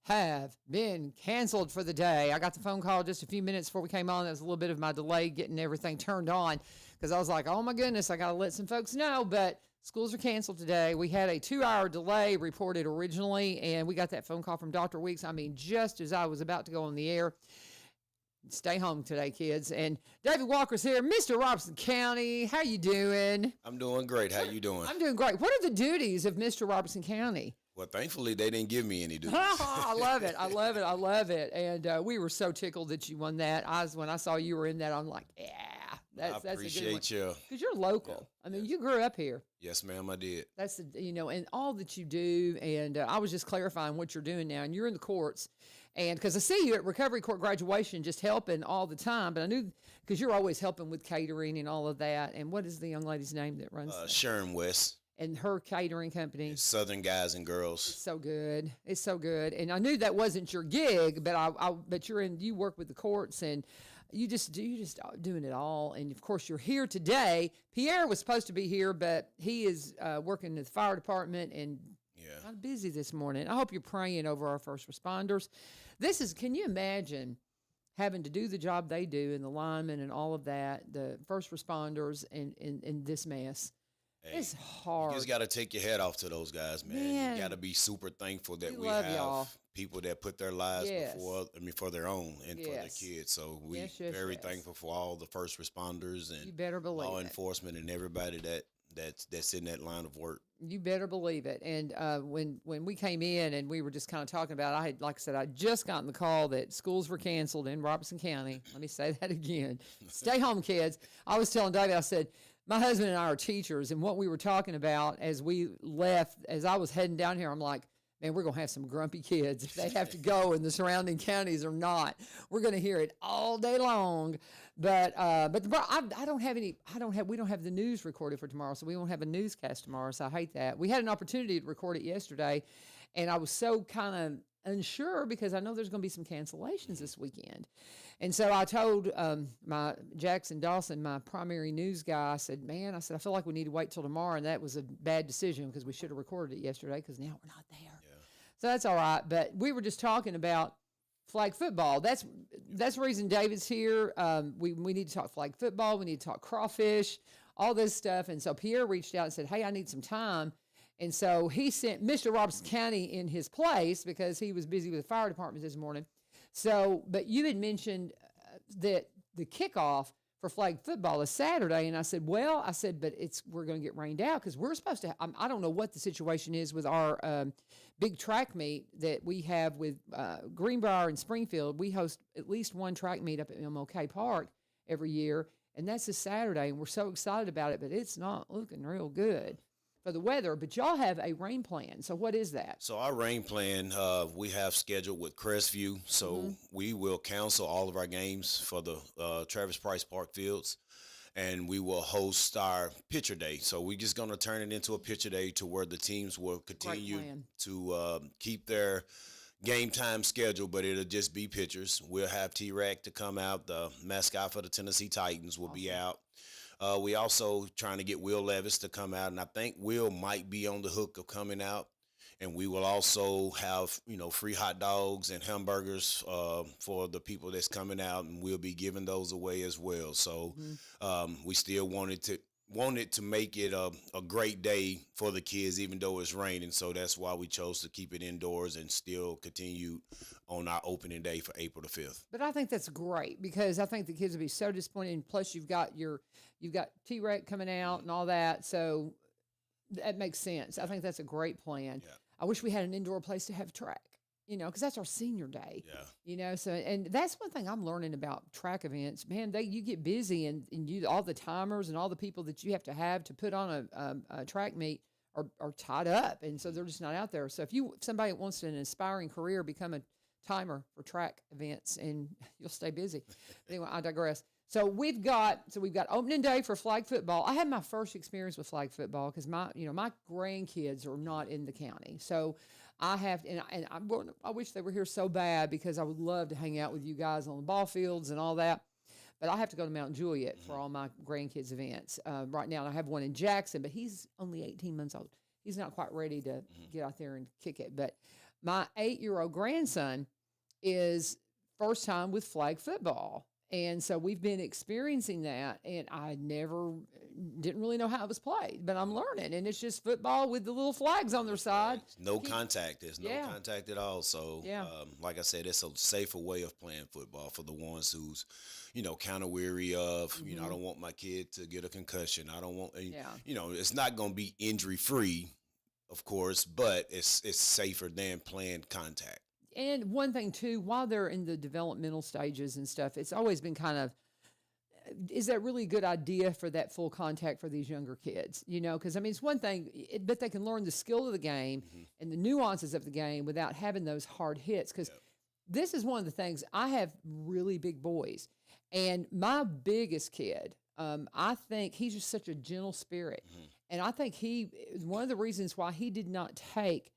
have been canceled for the day. I got the phone call just a few minutes before we came on. There was a little bit of my delay getting everything turned on because I was like, oh my goodness, I got to let some folks know. But schools are canceled today. We had a 2-hour delay reported originally, and we got that phone call from Dr. Weeks. I mean, just as I was about to go on the air. Stay home today, kids. And David Walker's here. Mr. Robeson County, how you doing? I'm doing great. How you doing? I'm doing great. What are the duties of Mr. Robeson County? Well, thankfully, they didn't give me any duties. I love it. I love it. I love it. And we were so tickled that you won that. When I saw you were in that, I'm like, yeah, that's appreciate a good one. you. Because you're local. Yeah. I mean, you grew up here. Yes, ma'am, I did. That's, and all that you do. And I was just clarifying what you're doing now. And you're in the courts. And because I see you at Recovery Court graduation just helping all the time. But I knew, because you're always helping with catering and all of that. And what is the young lady's name that runs that? Sharon West. And her catering company. It's Southern Guys and Girls. It's so good. It's so good. And I knew that wasn't your gig, but you work with the courts and you just doing it all. And of course you're here today. Pierre was supposed to be here, but he is working at the fire department and kind of busy this morning. I hope you're praying over our first responders. Can you imagine having to do the job they do and the linemen and all of that, the first responders and this mess? Hey, it's hard. You just got to take your head off to those guys, man. You got to be super thankful that we have y'all. People that put their lives for their own and for their kids. So we very thankful for all the first responders and you better believe law enforcement and everybody that's in that line of work. You better believe it. And when we came in and we were just kind of talking about, like I said, I just gotten the call that schools were canceled in Robeson County. Let me say that again. Stay home, kids. I was telling David, I said, my husband and I are teachers, and what we were talking about as we left, as I was heading down here, I'm like, man, we're going to have some grumpy kids if they have to go in the surrounding counties or not. We're going to hear it all day long. But we don't have the news recorded for tomorrow, so we won't have a newscast tomorrow, so I hate that. We had an opportunity to record it yesterday, and I was so kind of unsure because I know there's going to be some cancellations this weekend. And so I told my Jackson Dawson, my primary news guy, I said, I feel like we need to wait till tomorrow. And that was a bad decision because we should have recorded it yesterday because now we're not there. Yeah. So that's all right. But we were just talking about flag football. That's the reason David's here. We need to talk flag football. We need to talk crawfish, all this stuff. And so Pierre reached out and said, hey, I need some time. And so he sent Mr. Robeson County in his place because he was busy with the fire department this morning. So, but you had mentioned that the kickoff for flag football is Saturday. And I said, but we're going to get rained out because we're supposed to, I don't know what the situation is with our big track meet that we have with Greenbrier and Springfield. We host at least one track meet up at MLK Park every year. And that's this Saturday. And we're so excited about it, but it's not looking real good for the weather, but y'all have a rain plan. So what is that? So our rain plan, we have scheduled with Crestview. So we will cancel all of our games for the Travis Price Park fields, and we will host our pitcher day. So we're just going to turn it into a pitcher day to where the teams will continue to keep their game time schedule, but it'll just be pitchers. We'll have T-Rack to come out. The mascot for the Tennessee Titans will be out. We also trying to get Will Levis to come out, and I think Will might be on the hook of coming out. And we will also have, free hot dogs and hamburgers for the people that's coming out, and we'll be giving those away as well. So we still wanted to make it a great day for the kids, even though it's raining. So that's why we chose to keep it indoors and still continue on our opening day for April the 5th. But I think that's great because I think the kids will be so disappointed. And plus you've got T-Rex coming out and all that. So that makes sense. I think that's a great plan. Yeah. I wish we had an indoor place to have track. Because that's our senior day. Yeah. So, and that's one thing I'm learning about track events. Man, you get busy and you all the timers and all the people that you have to put on a track meet are tied up, and so they're just not out there. So if somebody wants an aspiring career, become a timer for track events, and you'll stay busy. Anyway, I digress. So we've got opening day for flag football. I had my first experience with flag football because my grandkids are not in the county. So I have, and I wish they were here so bad because I would love to hang out with you guys on the ball fields and all that. But I have to go to Mount Juliet for all my grandkids' events right now. And I have one in Jackson, but he's only 18 months old. He's not quite ready to get out there and kick it. But my 8-year-old grandson is first time with flag football. And so we've been experiencing that, and I didn't really know how it was played, but I'm learning. And it's just football with the little flags on their side. No contact. There's no contact at all. So, like I said, it's a safer way of playing football for the ones who's, kind of weary of, I don't want my kid to get a concussion. I don't want, it's not going to be injury free, of course, but it's safer than playing contact. And one thing, too, while they're in the developmental stages and stuff, it's always been kind of, is that really a good idea for that full contact for these younger kids? Because, it's one thing, but they can learn the skill of the game and the nuances of the game without having those hard hits. Because this is one of the things, I have really big boys. And my biggest kid, I think he's just such a gentle spirit. And I think one of the reasons why he did not take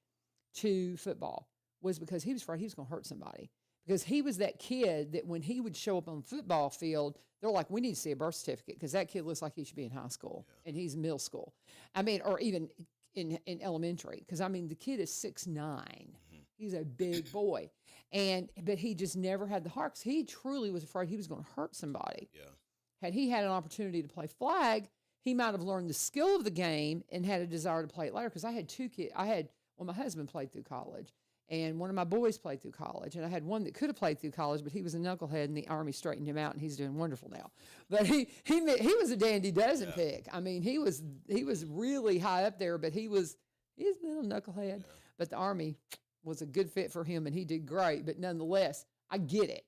to football was because he was afraid he was going to hurt somebody. Because he was that kid that when he would show up on the football field, they're like, we need to see a birth certificate because that kid looks like he should be in high school and he's in middle school. Or even in elementary. Because, the kid is 6'9". He's a big boy. But he just never had the heart because he truly was afraid he was going to hurt somebody. Yeah. Had he had an opportunity to play flag, he might have learned the skill of the game and had a desire to play it later. Because I had 2 kids. My husband played through college. And one of my boys played through college, and I had one that could have played through college, but he was a knucklehead, and the Army straightened him out, and he's doing wonderful now. But he was a dandy dozen pick. He was really high up there, but he's a little knucklehead. Yeah. But the Army was a good fit for him, and he did great. But nonetheless, I get it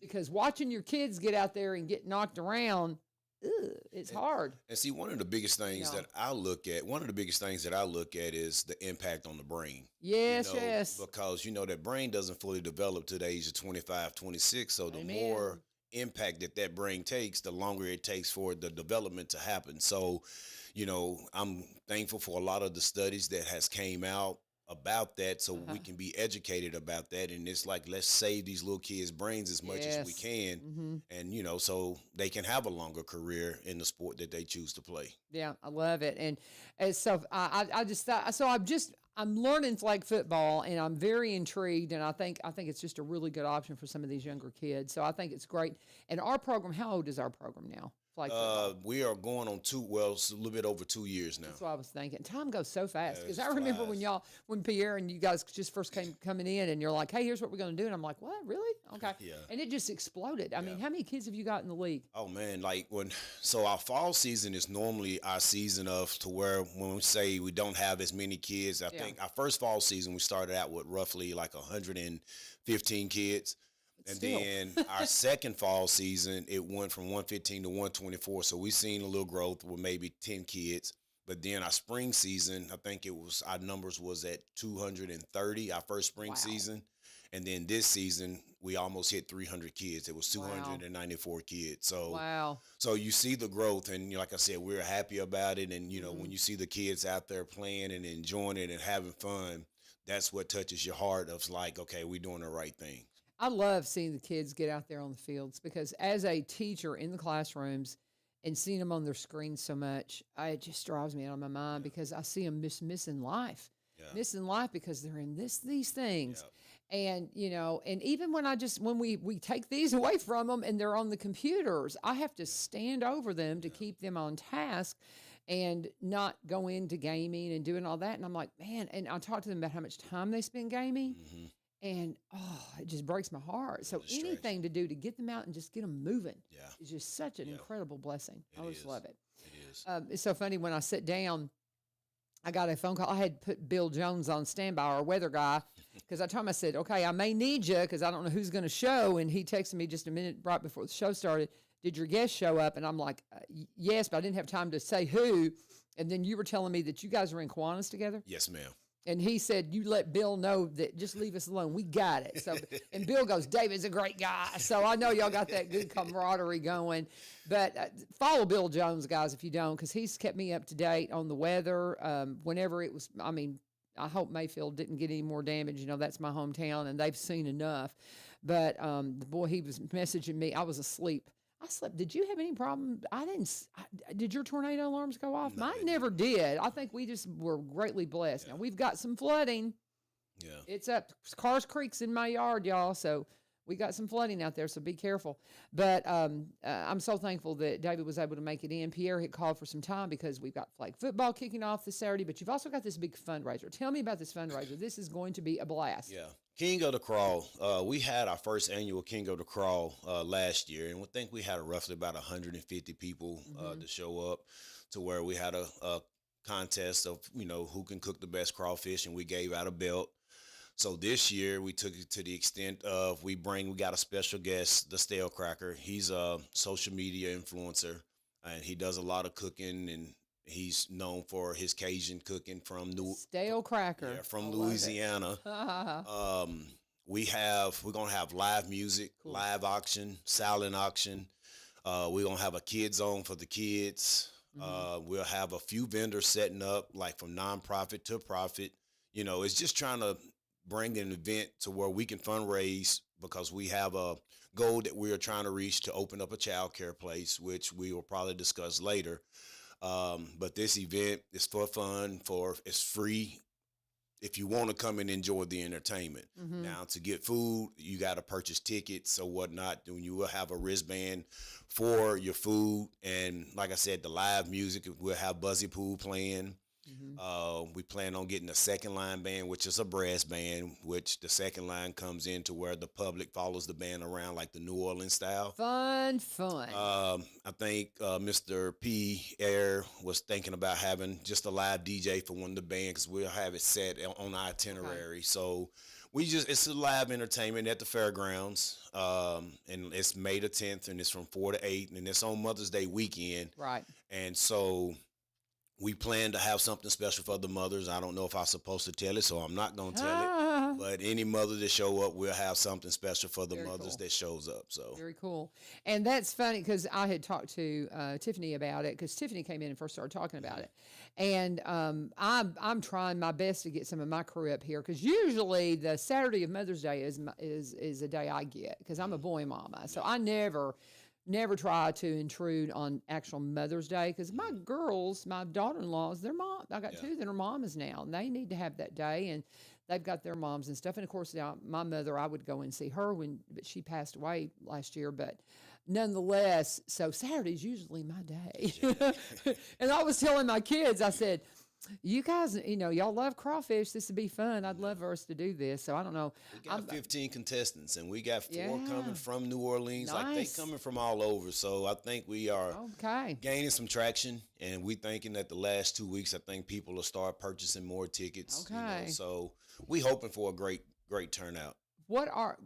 because watching your kids get out there and get knocked around. It's hard. And see, one of the biggest things that I look at is the impact on the brain. Yes, yes. Because, that brain doesn't fully develop to the age of 25, 26. So the more impact that brain takes, the longer it takes for the development to happen. So, I'm thankful for a lot of the studies that has came out about that so we can be educated about that. And it's like, let's save these little kids' brains as much as we can. And, so they can have a longer career in the sport that they choose to play. Yeah, I love it. And so I just thought, I'm learning flag football and I'm very intrigued. And I think it's just a really good option for some of these younger kids. So I think it's great. And our program, how old is our program now? We are going on it's a little bit over 2 years now. That's what I was thinking. Time goes so fast. Because I remember when Pierre and you guys just first coming in and you're like, hey, here's what we're going to do. And I'm like, what, really? Okay. Yeah. And it just exploded. I mean, how many kids have you got in the league? Oh man, so our fall season is normally our season to where when we say we don't have as many kids, I think our first fall season, we started out with roughly 115 kids. And then our second fall season, it went from 115 to 124. So we've seen a little growth with maybe 10 kids. But then our spring season, I think our numbers was at 230, our first spring season. And then this season, we almost hit 300 kids. It was 294 kids. So, so you see the growth. And like I said, we're happy about it. And, when you see the kids out there playing and enjoying it and having fun, that's what touches your heart of okay, we're doing the right thing. I love seeing the kids get out there on the fields because as a teacher in the classrooms and seeing them on their screens so much, it just drives me out of my mind because I see them missing life. Missing life because they're in these things. And, and even when we take these away from them and they're on the computers, I have to stand over them to keep them on task and not go into gaming and doing all that. And I'm like, man, and I talk to them about how much time they spend gaming. And, it just breaks my heart. So anything to do to get them out and just get them moving is just such an incredible blessing. I just love it. It is. It's so funny when I sit down, I got a phone call. I had put Bill Jones on standby, our weather guy, because I told him, I said, okay, I may need you because I don't know who's going to show. And he texted me just a minute right before the show started, did your guest show up? And I'm like, yes, but I didn't have time to say who. And then you were telling me that you guys were in Kiwanis together? Yes, ma'am. And he said, you let Bill know that just leave us alone. We got it. So, and Bill goes, David's a great guy. So I know y'all got that good camaraderie going. But follow Bill Jones, guys, if you don't, because he's kept me up to date on the weather. Whenever it was, I hope Mayfield didn't get any more damage. That's my hometown, and they've seen enough. But the boy, he was messaging me. I was asleep. I slept. Did you have any problem? Did your tornado alarms go off? No, Mine never did. I think we just were greatly blessed. Now, we've got some flooding Yeah. It's up. Cars Creek's in my yard, y'all. So we got some flooding out there, so be careful. But I'm so thankful that David was able to make it in. Pierre had called for some time because we've got flag football kicking off this Saturday, but you've also got this big fundraiser. Tell me about this fundraiser. This is going to be a blast. Yeah. King of the Crawl. We had our first annual King of the Crawl last year, and we think we had roughly about 150 people to show up, to where we had a contest of, who can cook the best crawfish, and we gave out a belt. So this year we took it to the extent of we got a special guest, the Stale Cracker. He's a social media influencer, and he does a lot of cooking, and he's known for his Cajun cooking from Stale Cracker. Yeah, from Louisiana. We're gonna have live music, live auction, silent auction. We're gonna have a kid zone for the kids. We'll have a few vendors setting up, like from nonprofit to profit. It's just trying to bring an event to where we can fundraise, because we have a goal that we are trying to reach to open up a child care place, which we will probably discuss later. But this event is for fun, it's free if you want to come and enjoy the entertainment. Now, to get food, you got to purchase tickets or whatnot. Then you will have a wristband for your food. And like I said, the live music, we'll have Buzzy Pool playing. We plan on getting a second line band, which is a brass band, which the second line comes in to where the public follows the band around like the New Orleans style. Fun. I think Mr. P. Air was thinking about having just a live DJ for one of the bands, because we'll have it set on our itinerary. Okay. So it's a live entertainment at the fairgrounds. And it's May the 10th, and it's from 4 to 8, and it's on Mother's Day weekend. Right. And so we plan to have something special for the mothers. I don't know if I'm supposed to tell it, so I'm not going to tell it. But any mother that show up, we'll have something special for the mothers that shows up. So very cool. And that's funny, because I had talked to Tiffany about it, because Tiffany came in and first started talking about it. And I'm trying my best to get some of my crew up here, because usually the Saturday of Mother's Day is a day I get, because I'm a boy mama. So I never try to intrude on actual Mother's Day, because my girls, my daughter-in-laws, their mom, I got two that are mamas now, and they need to have that day, and they've got their moms and stuff. And of course, now my mother, I would go and see her but she passed away last year, but nonetheless, so Saturday's usually my day. And I was telling my kids, I said, you guys, y'all love crawfish. This would be fun. I'd love for us to do this. So I don't know. We got 15 contestants, and we got 4 coming from New Orleans. Nice. Like, they coming from all over. So I think we are gaining some traction, and we thinking that the last 2 weeks, I think people will start purchasing more tickets. Okay. So we hoping for a great turnout.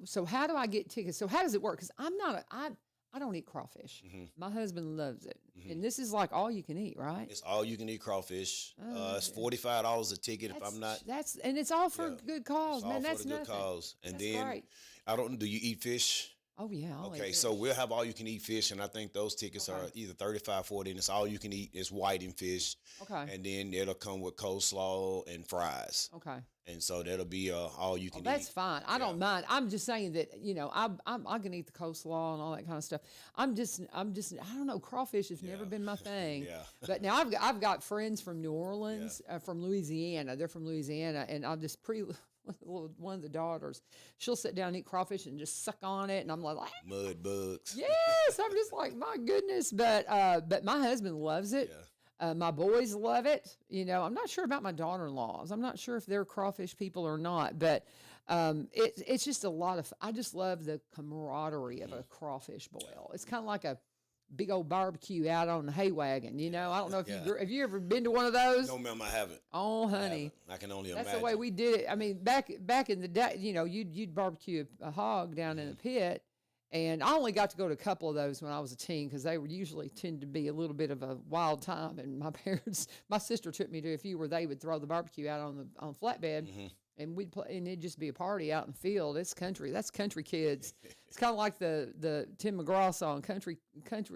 So how do I get tickets? So how does it work? Because I don't eat crawfish. My husband loves it. And this is like all you can eat, right? It's all you can eat crawfish. It's $45 a ticket if I'm not. And it's all for good cause, man. That's good cause. And that's then great. Do you eat fish? Oh yeah. Okay, so we'll have all you can eat fish, and I think those tickets are either $35, $40, and it's all you can eat. It's whiting fish. Okay. And then it'll come with coleslaw and fries. Okay. And so that'll be all you can eat. That's fine. I don't mind. I'm just saying that, I can eat the coleslaw and all that kind of stuff. I'm just I don't know. Crawfish has never been my thing. But now I've got friends from New Orleans, from Louisiana. They're from Louisiana, and I'll just one of the daughters, she'll sit down and eat crawfish and just suck on it, and I'm like mud bugs. Yes, I'm just like, my goodness. But my husband loves it. My boys love it. I'm not sure about my daughter-in-laws. I'm not sure if they're crawfish people or not, but it's just a lot of, I just love the camaraderie of a crawfish boil. It's kind of like a big old barbecue out on the hay wagon. I don't know if have you ever been to one of those? No, ma'am, I haven't. Oh, honey. I can only imagine. That's the way we did it. I mean, back in the day, you'd barbecue a hog down in a pit. And I only got to go to a couple of those when I was a teen, because they would usually tend to be a little bit of a wild time. And my sister took me to a few where they would throw the barbecue out on flatbed, and we'd play, and it'd just be a party out in the field. It's country. That's country kids. It's kind of like the Tim McGraw song, "Country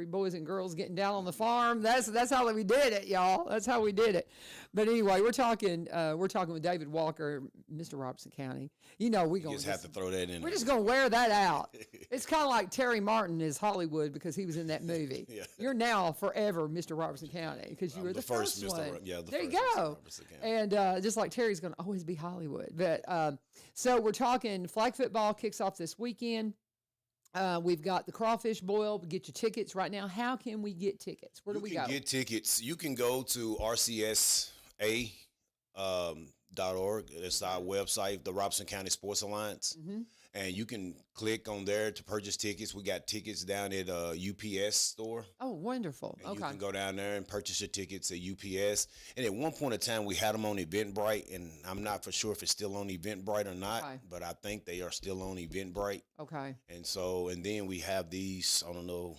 Boys and Girls Getting Down on the Farm." That's how we did it, y'all. That's how we did it. But anyway, we're talking with David Walker, Mr. Robeson County. You know, we just have to throw that in. We're just gonna wear that out. It's kind of like Terry Martin is Hollywood because he was in that movie. Yeah. You're now forever Mr. Robeson County because you were the first Mr. one. Yeah, there you go. And just like Terry's gonna always be Hollywood. But so we're talking flag football kicks off this weekend. We've got the crawfish boil. Get your tickets right now. How can we get tickets? Where do we go? You can get tickets. You can go to rcsa.org. It's our website, the Robeson County Sports Alliance. Mm-hmm. And you can click on there to purchase tickets. We got tickets down at UPS store. Oh, wonderful. And okay. You can go down there and purchase your tickets at UPS. And at one point in time, we had them on Eventbrite, and I'm not for sure if it's still on Eventbrite or not, but I think they are still on Eventbrite. Okay. And then we have these, I know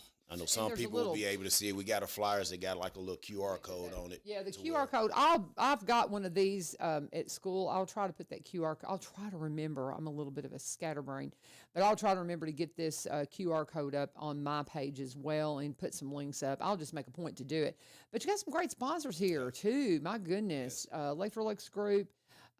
some people will be able to see it. We got a flyers that got like a little QR code on it. Yeah, the QR code. I've got one of these at school. I'll try to put that QR code. I'll try to remember. I'm a little bit of a scatterbrain, but I'll try to remember to get this QR code up on my page as well and put some links up. I'll just make a point to do it. But you got some great sponsors here too. My goodness, Lake for Lakes Group.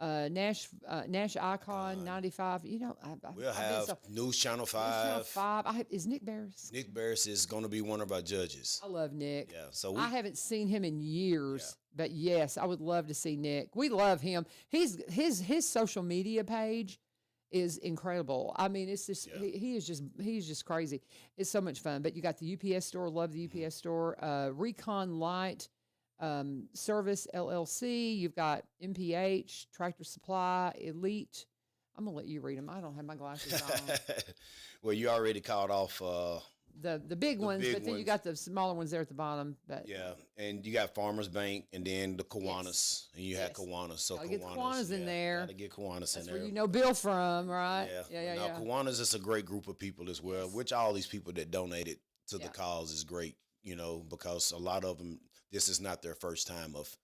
Nash Icon 95. You know, we'll have News Channel 5. News Channel 5. Is Nick Barris? Nick Barris is going to be one of our judges. I love Nick. Yeah, so I haven't seen him in years, but yes, I would love to see Nick. We love him. His social media page is incredible. I mean, it's just he's just crazy. It's so much fun. But you got the UPS store. Love the UPS store. Recon Light. Service LLC, you've got MPH, Tractor Supply, Elite. I'm gonna let you read them. I don't have my glasses on. Well, you already called off the big ones, but then you got the smaller ones there at the bottom. But and you got Farmers Bank, and then the Kiwanis, and you had Kiwanis. So gotta get the Kiwanis in there. Gotta get Kiwanis in there. Where you know Bill from, right? Yeah. Now Kiwanis is a great group of people as well. Which all these people that donated to the cause is great. You know, because a lot of them, this is not their first time of,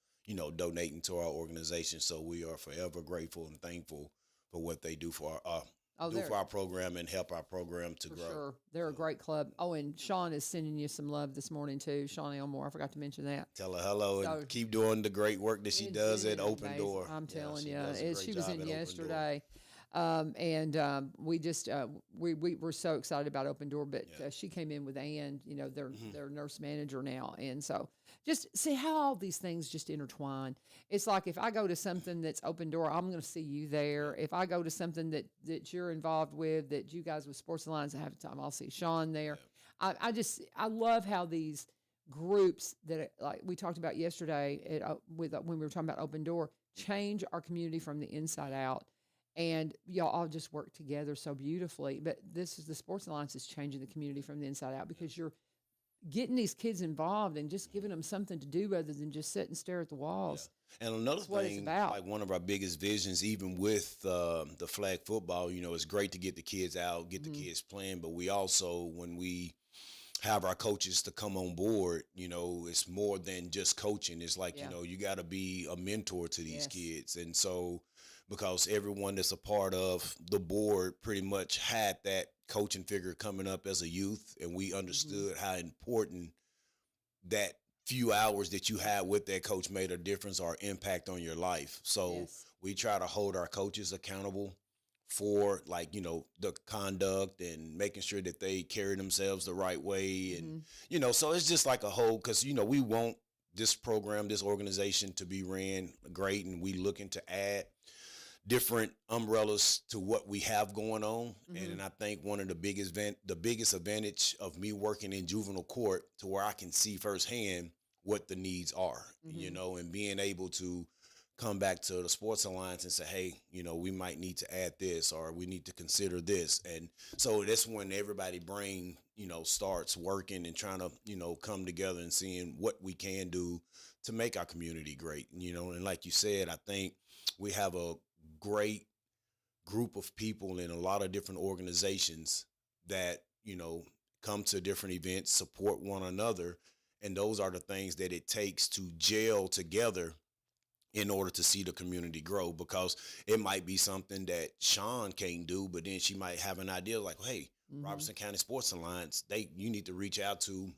donating to our organization. So we are forever grateful and thankful for what they do for our program and help our program to grow. Sure. They're a great club. Oh, and Sean is sending you some love this morning too. Sean Elmore, I forgot to mention that. Tell her hello and keep doing the great work that she does at Open Door. I'm telling you, she was in yesterday. We just we're so excited about Open Door, but she came in with Ann, their nurse manager now, and so just see how all these things just intertwine. It's like if I go to something that's Open Door, I'm going to see you there. If I go to something that you're involved with, that you guys with Sports Alliance have time, I'll see Sean there. I love how these groups that like we talked about yesterday when we were talking about Open Door change our community from the inside out. And y'all all just work together so beautifully. But the Sports Alliance is changing the community from the inside out because you're getting these kids involved and just giving them something to do rather than just sit and stare at the walls. Yeah. And another thing, like one of our biggest visions, even with the flag football, it's great to get the kids out, get the kids playing. But we also, when we have our coaches to come on board, it's more than just coaching. It's like, you got to be a mentor to these kids. And so, because everyone that's a part of the board pretty much had that coaching figure coming up as a youth, and we understood how important that few hours that you had with that coach made a difference or impact on your life. So we try to hold our coaches accountable for the conduct and making sure that they carry themselves the right way. And, so it's just like a whole, because, we want this program, this organization to be ran great, and we looking to add different umbrellas to what we have going on. And I think one of the biggest advantage of me working in juvenile court to where I can see firsthand what the needs are, and being able to come back to the Sports Alliance and say, hey, we might need to add this, or we need to consider this. And so that's when everybody brain, starts working and trying to, come together and seeing what we can do to make our community great. And like you said, I think we have a great group of people in a lot of different organizations that, come to different events, support one another. And those are the things that it takes to gel together in order to see the community grow, because it might be something that Sean can't do, but then she might have an idea like, hey, Robertson County Sports Alliance, you need to reach out to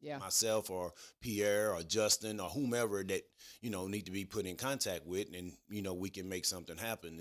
Yeah. myself or Pierre or Justin or whomever that, need to be put in contact with, and, we can make something happen.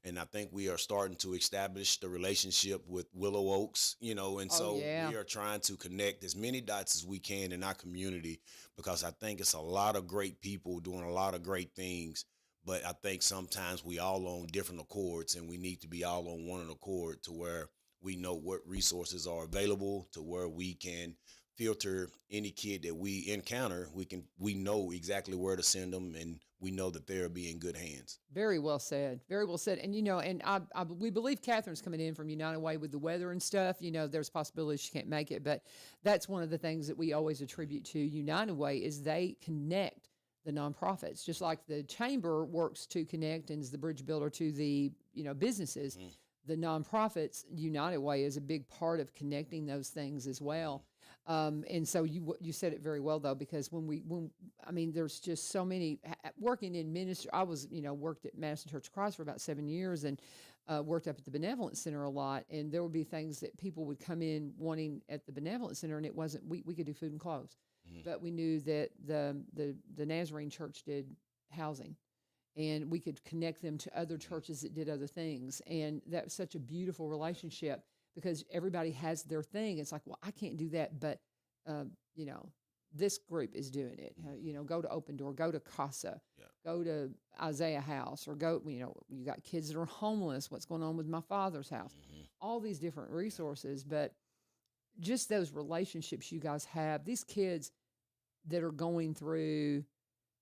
And I think we are starting to establish the relationship with Willow Oaks, and so yeah. we are trying to connect as many dots as we can in our community, because I think it's a lot of great people doing a lot of great things. But I think sometimes we all on different accords, and we need to be all on one accord to where we know what resources are available, to where we can filter any kid that we encounter. We know exactly where to send them, and we know that they'll be in good hands. Very well said. Very well said. And, we believe Kathryn's coming in from United Way with the weather and stuff. There's possibility she can't make it, but that's one of the things that we always attribute to United Way is they connect the nonprofits, just like the chamber works to connect and is the bridge builder to the, businesses. The nonprofits, United Way, is a big part of connecting those things as well. And so you said it very well, though, because there's just so many working in ministry. I was, worked at Madison Church of Christ for about 7 years and worked up at the Benevolent Center a lot. And there would be things that people would come in wanting at the Benevolent Center, and it wasn't, we could do food and clothes, but we knew that the Nazarene Church did housing. And we could connect them to other churches that did other things. And that was such a beautiful relationship because everybody has their thing. It's like, well, I can't do that, but, this group is doing it. Go to Open Door, go to CASA, go to Isaiah House, or go, you got kids that are homeless. What's going on with my father's house? All these different resources. But just those relationships you guys have, these kids that are going through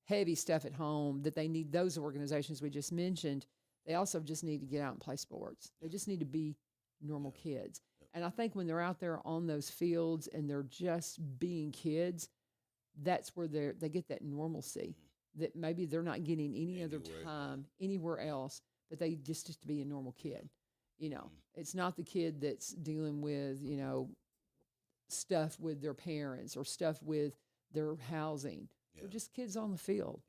heavy stuff at home, that they need those organizations we just mentioned. They also just need to get out and play sports. They just need to be normal kids. And I think when they're out there on those fields and they're just being kids, that's where they get that normalcy that maybe they're not getting any other time anywhere else, but they just to be a normal kid. It's not the kid that's dealing with, stuff with their parents or stuff with their housing. They're just kids on the field,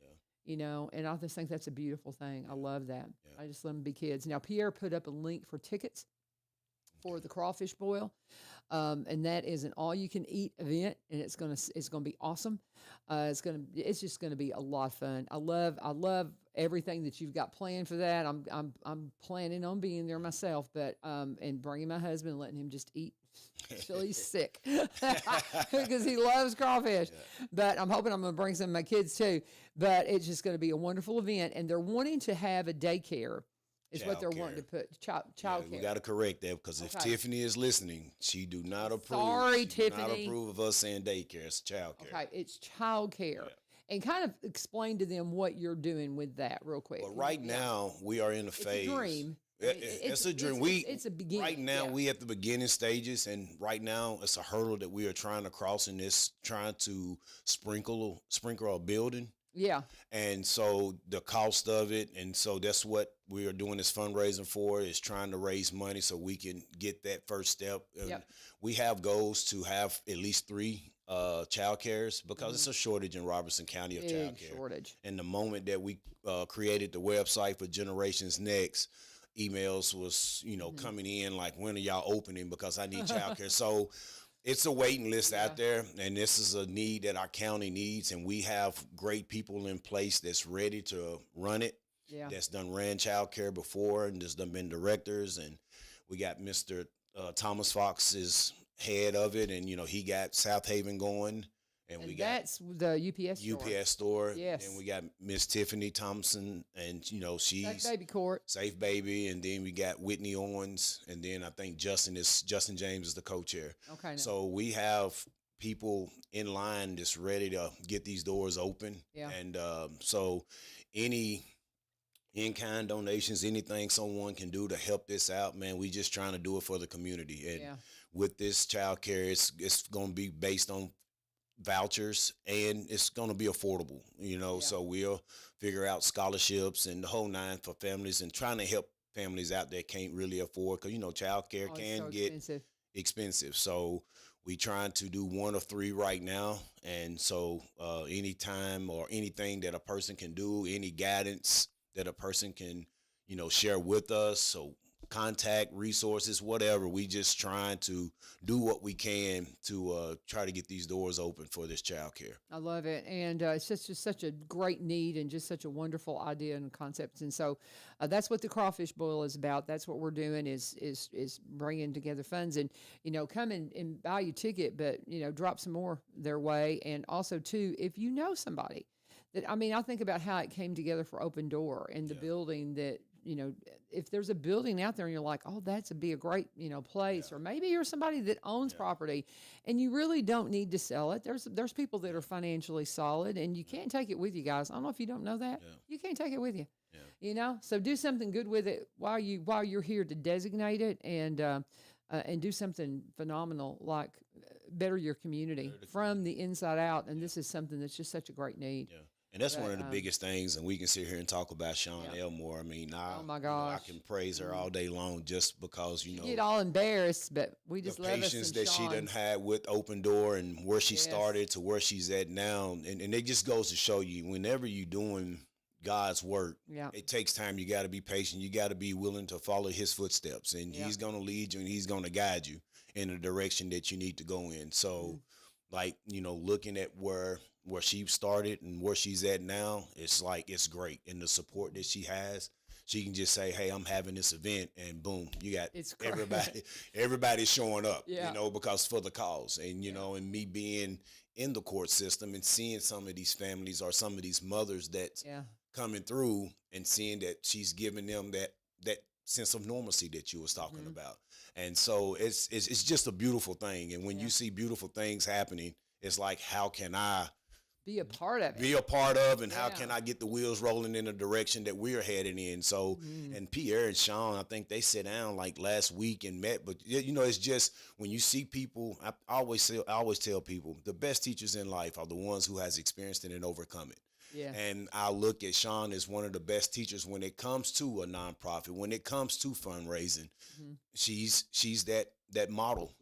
and I just think that's a beautiful thing. I love that. I just let them be kids. Now, Pierre put up a link for tickets for the crawfish boil, and that is an all-you-can-eat event, and it's gonna be awesome. It's just gonna be a lot of fun. I love everything that you've got planned for that. I'm planning on being there myself, but and bringing my husband, and letting him just eat till he's sick because he loves crawfish. But I'm hoping I'm going to bring some of my kids too. But it's just going to be a wonderful event, and they're wanting to have a daycare. Is what they're wanting to put child care. We got to correct that because if Tiffany is listening, she do not approve. Sorry, Tiffany. Do not approve of us saying daycare. It's child care. Okay, it's child care. And kind of explain to them what you're doing with that real quick. But right now, we are in a phase. It's a dream. It's a dream. It's a beginning. Right now, we at the beginning stages, and right now, it's a hurdle that we are trying to cross, and it's trying to sprinkle a building. Yeah. And so the cost of it, and so that's what we are doing this fundraising for, is trying to raise money so we can get that first step. And we have goals to have at least 3 child cares because it's a shortage in Robertson County of child care. Shortage. And the moment that we created the website for Generations Next, emails was, coming in like, when are y'all opening? Because I need childcare. So it's a waiting list out there, and this is a need that our county needs, and we have great people in place that's ready to run it. That's done ran childcare before and just done been directors, and we got Mr. Thomas Fox is head of it, and he got South Haven going. And we that's the UPS store. Yes. And we got Miss Tiffany Thompson, and she's Safe Baby Court. Safe Baby, and then we got Whitney Owens, and then I think Justin James is the co-chair. Okay. So we have people in line that's ready to get these doors open. Yeah. And so any in-kind donations, anything someone can do to help this out, man, we just trying to do it for the community. And with this child care, it's going to be based on vouchers, and it's going to be affordable, so we'll figure out scholarships and the whole 9 for families, and trying to help families out that can't really afford, because child care can get expensive. So we trying to do 1 or 3 right now, and so anytime or anything that a person can do, any guidance that a person can share with us, so contact, resources, whatever. We just trying to do what we can to try to get these doors open for this child care. I love it, and it's just such a great need and just such a wonderful idea and concept. And so that's what the crawfish boil is about. That's what we're doing is bringing together funds, and come and buy your ticket, but drop some more their way. And also too, if you know somebody that, I think about how it came together for Open Door and the building that. If there's a building out there and you're like, oh, be a great, place, or maybe you're somebody that owns property and you really don't need to sell it. There's people that are financially solid and you can't take it with you, guys. I don't know if you don't know that. You can't take it with you. So do something good with it while you're here to designate it and do something phenomenal, like better your community from the inside out. And this is something that's just such a great need. Yeah. And that's one of the biggest things, and we can sit here and talk about Sean Elmore. I mean, oh my gosh, I can praise her all day long just because you get all embarrassed, but we just love the patience that Sean. she done had with Open Door and where she started to where she's at now, and it just goes to show you, whenever you're doing God's work, it takes time. You got to be patient. You got to be willing to follow His footsteps, and He's going to lead you and He's going to guide you in the direction that you need to go in. So, looking at where she started and where she's at now, it's great. And the support that she has, she can just say, hey, I'm having this event, and boom, you got everybody's showing up, because for the cause. And, and me being in the court system and seeing some of these families or some of these mothers that's coming through and seeing that she's giving them that sense of normalcy that you was talking about. And so it's just a beautiful thing. And when you see beautiful things happening, it's like, how can I be a part of it? Be a part of, and how can I get the wheels rolling in the direction that we're heading in? So, and Pierre and Sean, I think they sat down like last week and met. But it's just when you see people, I always tell people the best teachers in life are the ones who has experienced it and overcome it. Yeah. And I look at Sean as one of the best teachers when it comes to a nonprofit, when it comes to fundraising. She's that model,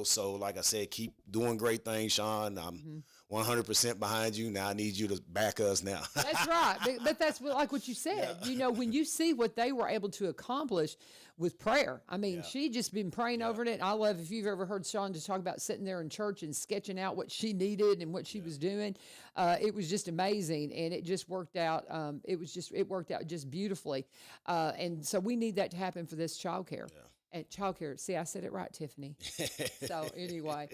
So like I said, keep doing great things, Sean. I'm 100% behind you. Now I need you to back us now. That's right. But that's like what you said. When you see what they were able to accomplish with prayer. I mean, she just been praying over it. I love, if you've ever heard Sean just talk about sitting there in church and sketching out what she needed and what she was doing. It was just amazing. And it just worked out. It worked out just beautifully. And so we need that to happen for this childcare. At childcare. See, I said it right, Tiffany. So anyway,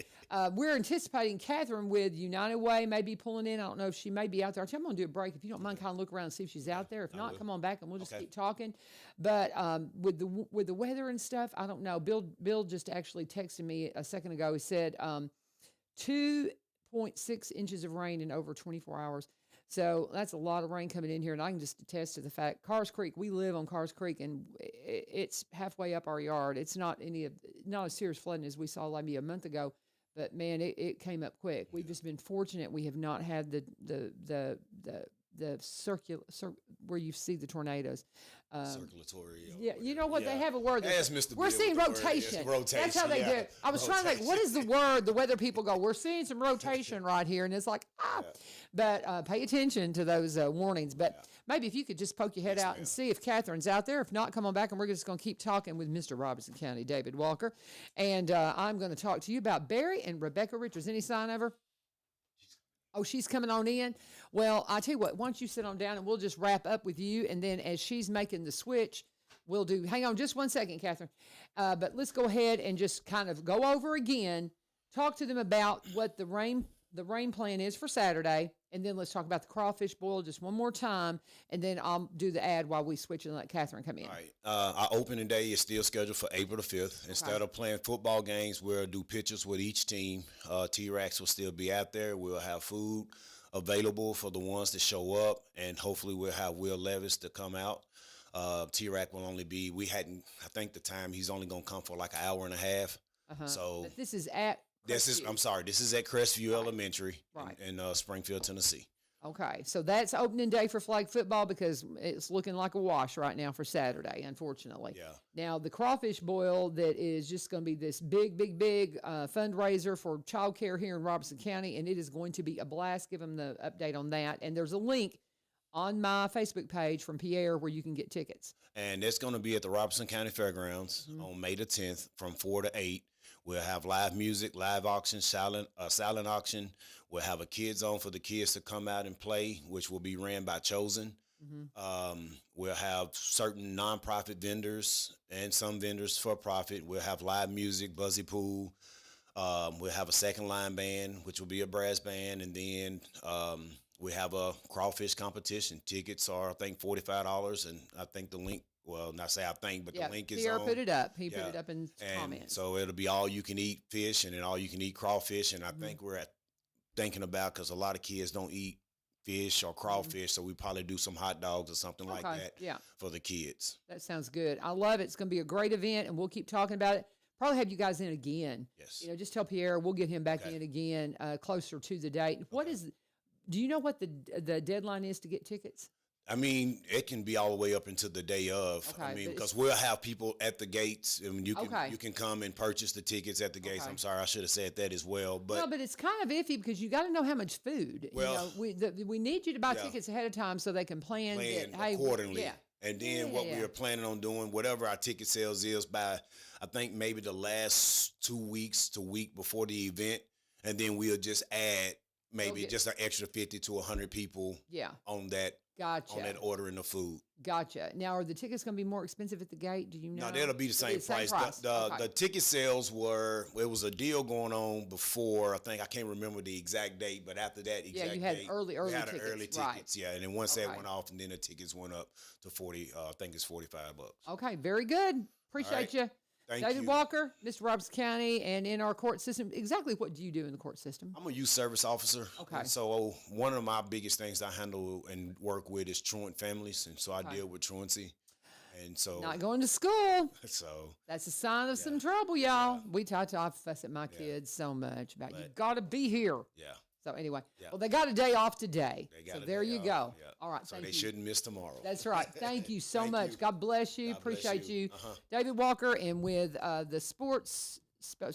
we're anticipating Kathryn with United Way may be pulling in. I don't know if she may be out there. I'm going to do a break. If you don't mind, kind of look around and see if she's out there. If not, come on back and we'll just keep talking. But with the weather and stuff, I don't know. Bill just actually texted me a second ago. He said 2.6 inches of rain in over 24 hours. So that's a lot of rain coming in here, and I can just attest to the fact, Carrs Creek, we live on Carrs Creek, and it's halfway up our yard. It's not as serious flooding as we saw maybe a month ago, but man, it came up quick. We've just been fortunate. We have not had the circular where you see the tornadoes. Circulatory. Yeah, you know what? They have a word. We're seeing rotation. Rotation. That's how they do it. I was trying to think, what is the word? The weather people go, we're seeing some rotation right here. And it's like, But pay attention to those warnings. But maybe if you could just poke your head out and see if Kathryn's out there. If not, come on back, and we're just going to keep talking with Mr. Robeson County, David Walker. And I'm going to talk to you about Barry and Rebecca Richards. Any sign of her? Oh, she's coming on in? Well, I tell you what, why don't you sit on down and we'll just wrap up with you. And then as she's making the switch, we'll do, hang on just 1 second, Kathryn. But let's go ahead and just kind of go over again, talk to them about what the rain plan is for Saturday. And then let's talk about the crawfish boil just one more time. And then I'll do the ad while we switch and let Kathryn come in. All right. Our opening day is still scheduled for April the 5th. Instead of playing football games, we'll do pictures with each team. T-Rex will still be out there. We'll have food available for the ones that show up. And hopefully we'll have Will Levis to come out. T-Rex will only be, I think the time he's only going to come for like an hour and a half. So but this is at This is at Crestview Elementary in Springfield, Tennessee. Okay, so that's opening day for flag football because it's looking like a wash right now for Saturday, unfortunately. Yeah. Now, the crawfish boil that is just going to be this big fundraiser for childcare here in Robeson County, and it is going to be a blast. Give them the update on that. And there's a link on my Facebook page from Pierre where you can get tickets. And it's going to be at the Robertson County Fairgrounds on May the 10th from 4 to 8. We'll have live music, live auction, silent auction. We'll have a kids zone for the kids to come out and play, which will be ran by Chosen. We'll have certain nonprofit vendors and some vendors for profit. We'll have live music, Buzzy Pool. We'll have a second line band, which will be a brass band, and then we have a crawfish competition. Tickets are, I think, $45, and I think the link. Well, not say I think, but the link is Pierre on. put it up. He put it up in comments. So it'll be all you can eat fish and then all you can eat crawfish. And I think we're thinking about, because a lot of kids don't eat fish or crawfish, so we probably do some hot dogs or something like that for the kids. That sounds good. I love it. It's going to be a great event, and we'll keep talking about it. Probably have you guys in again. Yes. Just tell Pierre we'll get him back in again closer to the date. Do you know what the deadline is to get tickets? I mean, it can be all the way up until the day of. Okay, I mean, because we'll have people at the gates, and you can come and purchase the tickets at the gates. Okay. I'm sorry, I should have said that as well. But no, but it's kind of iffy because you got to know how much food. Well, we need you to buy tickets ahead of time so they can plan accordingly. Yeah. And then what we are planning on doing, whatever our ticket sales is by, I think maybe the last 2 weeks to week before the event, and then we'll just add maybe just an extra 50 to 100 people on that. Gotcha. On that ordering of food. Gotcha. Now, are the tickets going to be more expensive at the gate? Do you know? No, that'll be the same price. The ticket sales it was a deal going on before. I can't remember the exact date, but after that exact you had date, early we had tickets. Early tickets, right. yeah. And then once that went off, and then the tickets went up to 40. I think it's $45. Okay, very good. Appreciate you. Thank David you. Walker, Mr. Robertson County, and in our court system. Exactly what do you do in the court system? I'm a youth service officer. Okay. And so one of my biggest things I handle and work with is truant families, and so I deal with truancy. And so not going to school. So that's a sign of some trouble, y'all. I fuss at my kids so much about you got to be here. Yeah. So anyway, well, they got a day off today. So there you go. Yeah. All right, so thank they you. shouldn't miss tomorrow. That's right. Thank you so much. You. God bless you. God bless Appreciate you. Uh-huh. David Walker, and with the sports,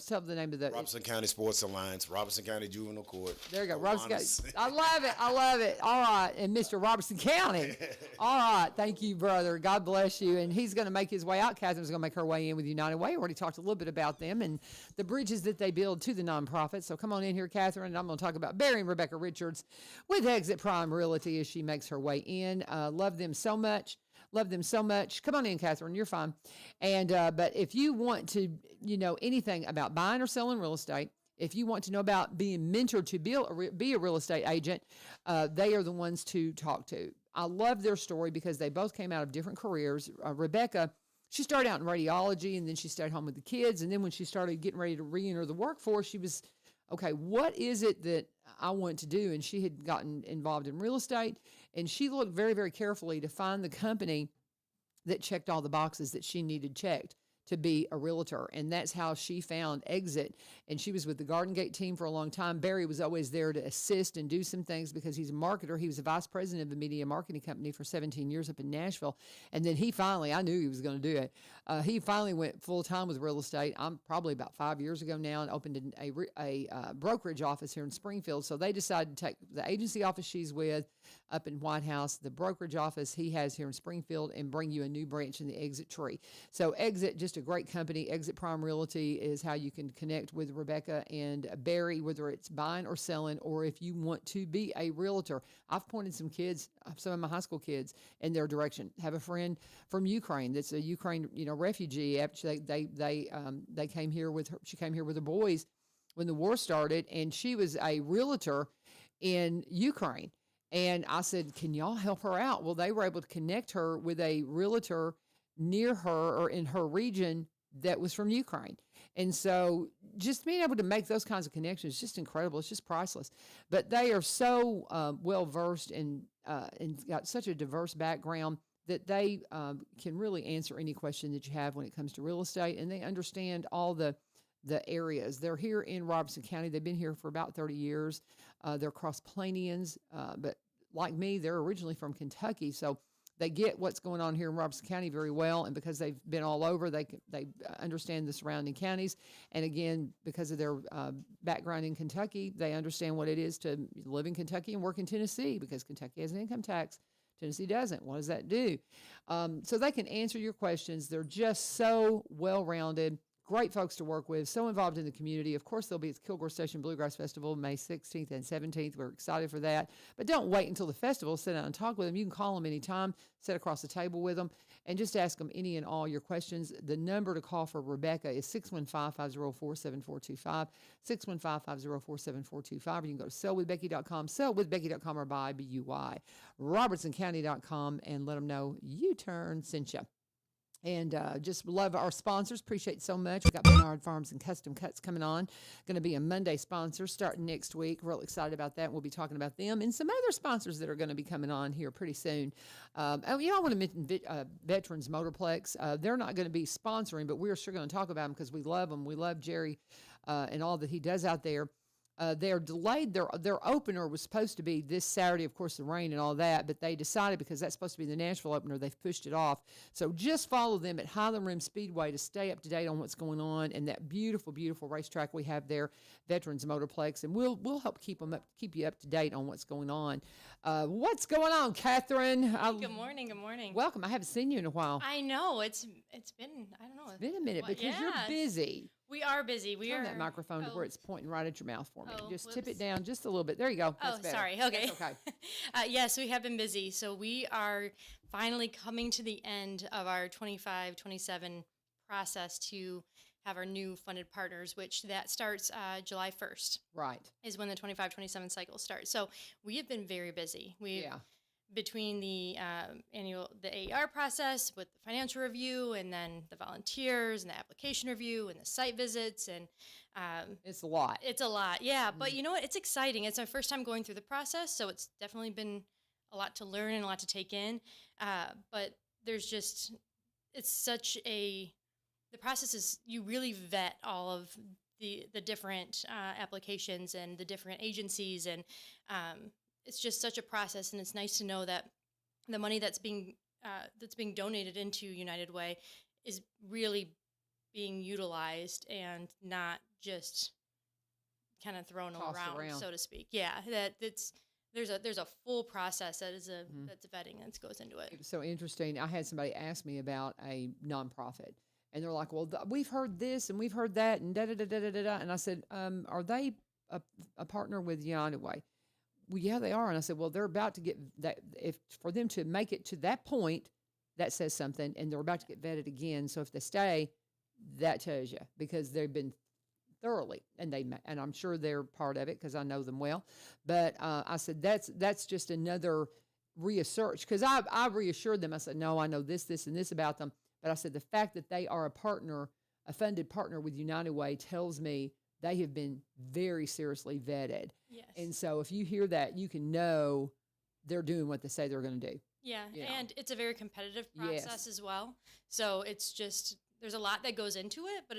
tell the name of the Robertson County Sports Alliance, Robertson County Juvenile Court. There you go. Robertson County. I love it. All right. And Mr. Robertson County. All right. Thank you, brother. God bless you. And he's going to make his way out. Kathryn's going to make her way in with United Way. We already talked a little bit about them and the bridges that they build to the nonprofit. So come on in here, Kathryn, and I'm going to talk about Barry and Rebecca Richards with Exit Prime Realty as she makes her way in. Love them so much. Love them so much. Come on in, Kathryn. You're fine. And but if you want to, anything about buying or selling real estate, if you want to know about being mentored to be a real estate agent, they are the ones to talk to. I love their story because they both came out of different careers. Rebecca, she started out in radiology, and then she stayed home with the kids. And then when she started getting ready to re-enter the workforce, she was, okay, what is it that I want to do? And she had gotten involved in real estate, and she looked very, very carefully to find the company that checked all the boxes that she needed checked to be a realtor. And that's how she found Exit. And she was with the Garden Gate team for a long time. Barry was always there to assist and do some things because he's a marketer. He was a vice president of a media marketing company for 17 years up in Nashville. And then I knew he was going to do it. He finally went full time with real estate. I'm probably about 5 years ago now, and opened a brokerage office here in Springfield. So they decided to take the agency office she's with up in White House, the brokerage office he has here in Springfield, and bring you a new branch in the Exit tree. So Exit, just a great company. Exit Prime Realty is how you can connect with Rebecca and Barry, whether it's buying or selling, or if you want to be a realtor. I've pointed some of my high school kids in their direction. Have a friend from Ukraine that's a Ukraine, refugee. After they came here with her, she came here with the boys when the war started, and she was a realtor in Ukraine. And I said, can y'all help her out? Well, they were able to connect her with a realtor near her or in her region that was from Ukraine. And so just being able to make those kinds of connections is just incredible. It's just priceless. But they are so well-versed and got such a diverse background that they can really answer any question that you have when it comes to real estate. And they understand all the areas. They're here in Robertson County. They've been here for about 30 years. They're cross-Plainians, but like me, they're originally from Kentucky. So they get what's going on here in Robertson County very well, and because they've been all over, they understand the surrounding counties. And again, because of their background in Kentucky, they understand what it is to live in Kentucky and work in Tennessee, because Kentucky has an income tax Tennessee doesn't. What does that do? So they can answer your questions. They're just so well-rounded. Great folks to work with, so involved in the community. Of course, they'll be at the Kilgore Station Bluegrass Festival May 16th and 17th. We're excited for that. But don't wait until the festival. Sit down and talk with them. You can call them anytime, sit across the table with them, and just ask them any and all your questions. The number to call for Rebecca is 615-504-7425, 615-504-7425. Or you can go to sellwithbecky.com, sellwithbecky.com, or buy, B-U-Y, robertsoncounty.com, and let them know U-Turn sent you. And just love our sponsors. Appreciate so much. We got Bernard Farms and Custom Cuts coming on. Going to be a Monday sponsor starting next week. Real excited about that. We'll be talking about them and some other sponsors that are going to be coming on here pretty soon. I want to mention Veterans Motorplex. They're not going to be sponsoring, but we're sure going to talk about them because we love them. We love Jerry and all that he does out there. They're delayed. Their opener was supposed to be this Saturday, of course, the rain and all that, but they decided because that's supposed to be the Nashville opener, they've pushed it off. So just follow them at Highland Rim Speedway to stay up to date on what's going on and that beautiful, beautiful racetrack we have there, Veterans Motorplex, and we'll help keep you up to date on what's going on. What's going on, Kathryn? Good morning. Good morning. Welcome. I haven't seen you in a while. I know it's been I don't know. It's been a minute because you're busy. We are busy. Turn that microphone to where it's pointing right at your mouth for me. Just whoops. tip it down just a little bit. There you go. That's better. Sorry. Okay. That's okay. Yes, we have been busy. So we are finally coming to the end of our 25-27 process to have our new funded partners, which that starts July 1st. Right. Is when the 25-27 cycle starts. So we have been very busy. Between the AER process with the financial review and then the volunteers and the application review and the site visits and it's a lot. It's a lot, yeah. Mm-hmm. But you know what? It's exciting. It's our first time going through the process, so it's definitely been a lot to learn and a lot to take in. But there's just the process is you really vet all of the different applications and the different agencies and it's just such a process, and it's nice to know that the money that's being donated into United Way is really being utilized and not just kind of thrown around, so to speak. Yeah, there's a full process that is that's vetting that goes into it. It's so interesting. I had somebody ask me about a nonprofit, and they're like, "Well, we've heard this and we've heard that, and da da da da da da." And I said, "Are they a partner with United Way?" Well, yeah, they are. And I said, well, they're about to get that. If for them to make it to that point, that says something, and they're about to get vetted again. So if they stay, that tells you because they've been thoroughly, and I'm sure they're part of it because I know them well. But I said that's just another research because I reassured them. I said, no, I know this, and this about them. But I said the fact that they are a funded partner with United Way tells me they have been very seriously vetted. Yes. And so if you hear that, you can know they're doing what they say they're going to do. Yeah, and it's a very competitive process as well. So it's just, there's a lot that goes into it, but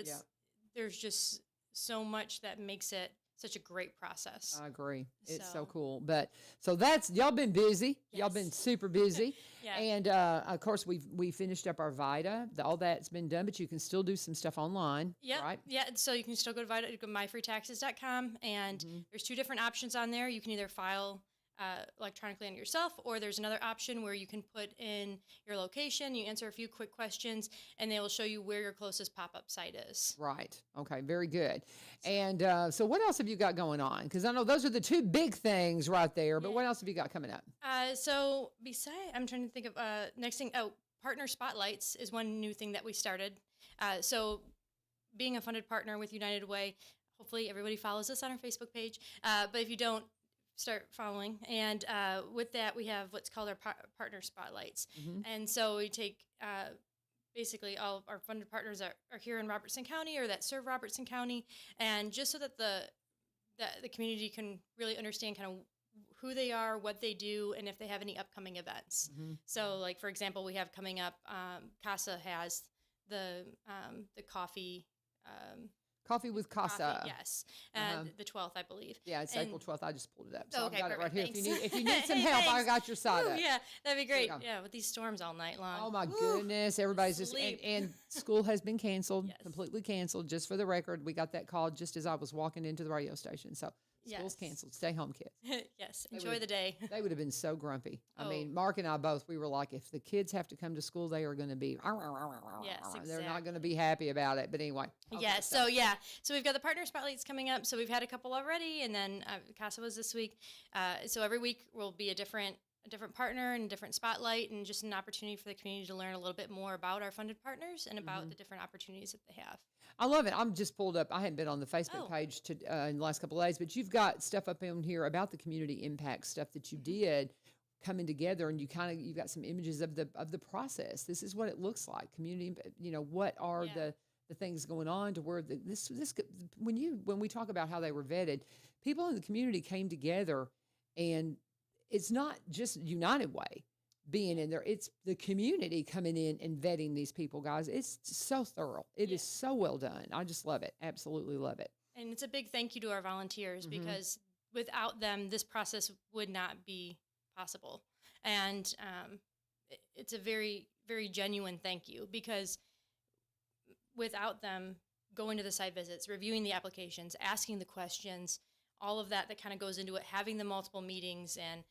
there's just so much that makes it such a great process. I agree. It's so cool. But so that's, y'all been busy. Yes. Y'all been super busy. Yeah. And of course we finished up our VITA. All that's been done, but you can still do some stuff online. Yeah. Right? Yeah. So you can still go to VITA, go to myfreetaxes.com, and there's two different options on there. You can either file electronically on yourself, or there's another option where you can put in your location, you answer a few quick questions, and they will show you where your closest pop-up site is. Right. Okay. Very good. And so what else have you got going on? Because I know those are the two big things right there, but what else have you got coming up? So I'm trying to think of next thing. Oh, partner spotlights is one new thing that we started. So being a funded partner with United Way, hopefully everybody follows us on our Facebook page. But if you don't, start following. And with that, we have what's called our partner spotlights. And so we take basically all of our funded partners are here in Robertson County or that serve Robertson County. And just so that the community can really understand kind of who they are, what they do, and if they have any upcoming events. So like, for example, we have coming up, CASA has the coffee, Coffee with Casa. Coffee, yes. The 12th, I believe. Yeah, it's April 12th. I just pulled it up. So okay, I've got it right here. Thanks. If you need some help, I got your side up. Yeah, that'd be great. Yeah, with these storms all night long. Oh, my goodness. Everybody's just, and school has been canceled, completely canceled. Just for the record, we got that call just as I was walking into the radio station. So School's Yes. canceled. Stay home, kids. Yes. They Enjoy would've- the day. They would have been so grumpy. I Oh. mean, Mark and I both, we were like, if the kids have to come to school, they are going to be, Yes, they're not going to exactly. be happy about it. But anyway. Okay, Yes. So we've got the partner spotlights coming up. So we've had a couple already, and then Casa was this week. So every week will be a different partner and a different spotlight, and just an opportunity for the community to learn a little bit more about our funded partners and about the different opportunities that they have. I love it. I'm just pulled up. I hadn't been on the Facebook Oh. page in the last couple of days, but you've got stuff up in here about the community impact stuff that you did coming together, and you've got some images of the process. This is what it looks like. Community, what are Yeah. the things going on to where when we talk about how they were vetted, people in the community came together, and it's not just United Way being in there. It's the community coming in and vetting these people, guys. It's so thorough. It is so well done. I just love it. Absolutely love it. And it's a big thank you to our volunteers, because without them, this process would not be possible. And it's a very, very genuine thank you, because without them going to the site visits, reviewing the applications, asking the questions, all of that kind of goes into it, having the multiple meetings, and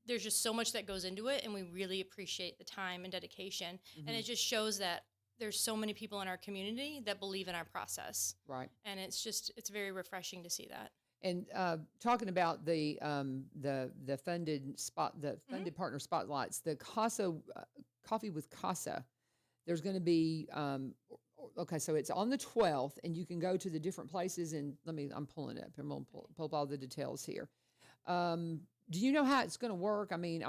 there's just so much that goes into it, and we really appreciate the time and dedication. And it just shows that there's so many people in our community that believe in our process. Right. And it's very refreshing to see that. And talking about the funded partner spotlights, the Casa Coffee with Casa, there's going to be okay, so it's on the 12th, and you can go to the different places. And I'm pulling it up. I'm going to pull up all the details here. Do you know how it's going to work? I mean,